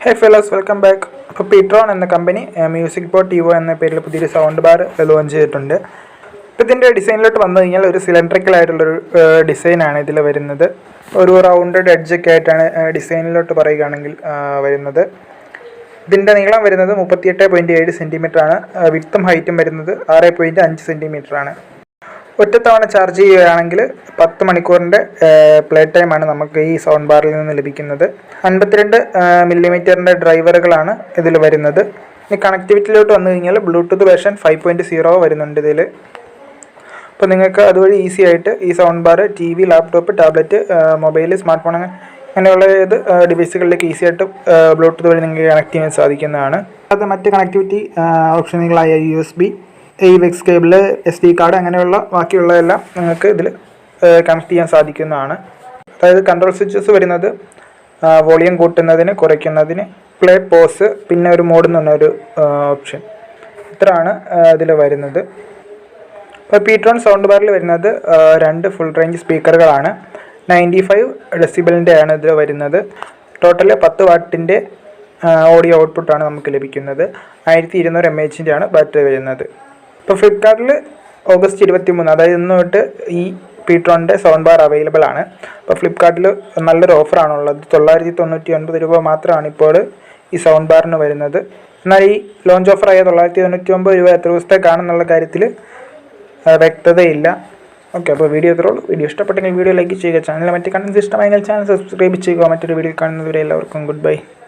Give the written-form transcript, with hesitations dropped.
Hey fellows, welcome back. അപ്പോൾ pTron എന്ന company Musicbot Evo എന്ന പേരിൽ പുതിയൊരു സൗണ്ട് ബാർ ലോഞ്ച് ചെയ്തിട്ടുണ്ട്. അപ്പോൾ ഇതിൻ്റെ ഡിസൈനിലോട്ട് വന്നു കഴിഞ്ഞാൽ ഒരു സിലിണ്ടറിക്കൽ ആയിട്ടുള്ളൊരു ഡിസൈനാണ് ഇതിൽ വരുന്നത്. ഒരു റൗണ്ടഡ് എഡ്ജൊക്കെ ആയിട്ടാണ് ഡിസൈനിലോട്ട് പറയുകയാണെങ്കിൽ വരുന്നത്. ഇതിൻ്റെ നീളം വരുന്നത് 38.7 സെൻറ്റിമീറ്റർ ആണ്. വിഡ്ത്തും ഹൈറ്റും വരുന്നത് 6.5 സെൻറ്റിമീറ്റർ ആണ്. ഒറ്റത്തവണ ചാർജ് ചെയ്യുകയാണെങ്കിൽ 10 മണിക്കൂറിൻ്റെ പ്ലേ ടൈമാണ് നമുക്ക് ഈ സൗണ്ട് ബാറിൽ നിന്ന് ലഭിക്കുന്നത്. 52 മില്ലിമീറ്ററിൻ്റെ ഡ്രൈവറുകളാണ് ഇതിൽ വരുന്നത്. ഇനി കണക്ടിവിറ്റിയിലോട്ട് വന്നു കഴിഞ്ഞാൽ ബ്ലൂടൂത്ത് വേർഷൻ 5.0 വരുന്നുണ്ട് ഇതിൽ. അപ്പോൾ നിങ്ങൾക്ക് അതുവഴി ഈസി ആയിട്ട് ഈ sound bar TV, laptop, tablet, mobile, smart phone അങ്ങനെയുള്ള ഏത് ഡിവൈസുകളിലേക്ക് ഈസി ആയിട്ട് ബ്ലൂടൂത്ത് വഴി നിങ്ങൾക്ക് കണക്ട് ചെയ്യാൻ സാധിക്കുന്നതാണ്. അത് മറ്റ് കണക്ടിവിറ്റി ഓപ്ഷനുകളായ USB, AVX cable, SD card അങ്ങനെയുള്ള ബാക്കിയുള്ളതെല്ലാം നിങ്ങൾക്ക് ഇതിൽ കണക്ട് ചെയ്യാൻ സാധിക്കുന്നതാണ്. അതായത് കൺട്രോൾ സ്വിച്ചസ് വരുന്നത് വോളിയം കൂട്ടുന്നതിന്, കുറയ്ക്കുന്നതിന്, പ്ലേ, പോസ്, പിന്നെ ഒരു മോഡ് എന്ന് പറഞ്ഞൊരു ഓപ്ഷൻ. ഇത്രയാണ് ഇതിൽ വരുന്നത്. ഇപ്പോൾ pTron സൗണ്ട് ബാറിൽ വരുന്നത് 2 ഫുൾ റേഞ്ച് സ്പീക്കറുകളാണ്. 95 ഡെസിബിളിൻ്റെ ആണ് ഇതിൽ വരുന്നത്. ടോട്ടൽ 10 വാട്ടിൻ്റെ ഓഡിയോ ഔട്ട്പുട്ടാണ് നമുക്ക് ലഭിക്കുന്നത്. 1200 mAh ആണ് ബാറ്ററി വരുന്നത്. ഇപ്പോൾ ഫ്ലിപ്കാർട്ടിൽ ഓഗസ്റ്റ് 23, അതായത് ഇന്ന് തൊട്ട് ഈ pTronൻ്റെ സൗണ്ട് ബാർ അവൈലബിൾ ആണ്. അപ്പോൾ ഫ്ലിപ്കാർട്ടിൽ നല്ലൊരു ഓഫറാണുള്ളത്. 999 രൂപ മാത്രമാണ് ഇപ്പോൾ ഈ സൗണ്ട് ബാറിന് വരുന്നത്. എന്നാൽ ഈ ലോഞ്ച് ഓഫറായ 999 രൂപ എത്ര ദിവസത്തേക്കാണെന്നുള്ള കാര്യത്തിൽ വ്യക്തതയില്ല. ഓക്കെ, അപ്പോൾ വീഡിയോ ഇത്രേ ഉള്ളൂ. വീഡിയോ ഇഷ്ടപ്പെട്ടെങ്കിൽ വീഡിയോ ലൈക്ക് ചെയ്യുക. ചാനലിൽ മറ്റ് കണ്ടൻസ് ഇഷ്ടമായെങ്കിൽ ചാനൽ സബ്സ്ക്രൈബ് ചെയ്യുക. മറ്റൊരു വീഡിയോ കാണുന്നതുവരെ എല്ലാവർക്കും ഗുഡ് ബൈ.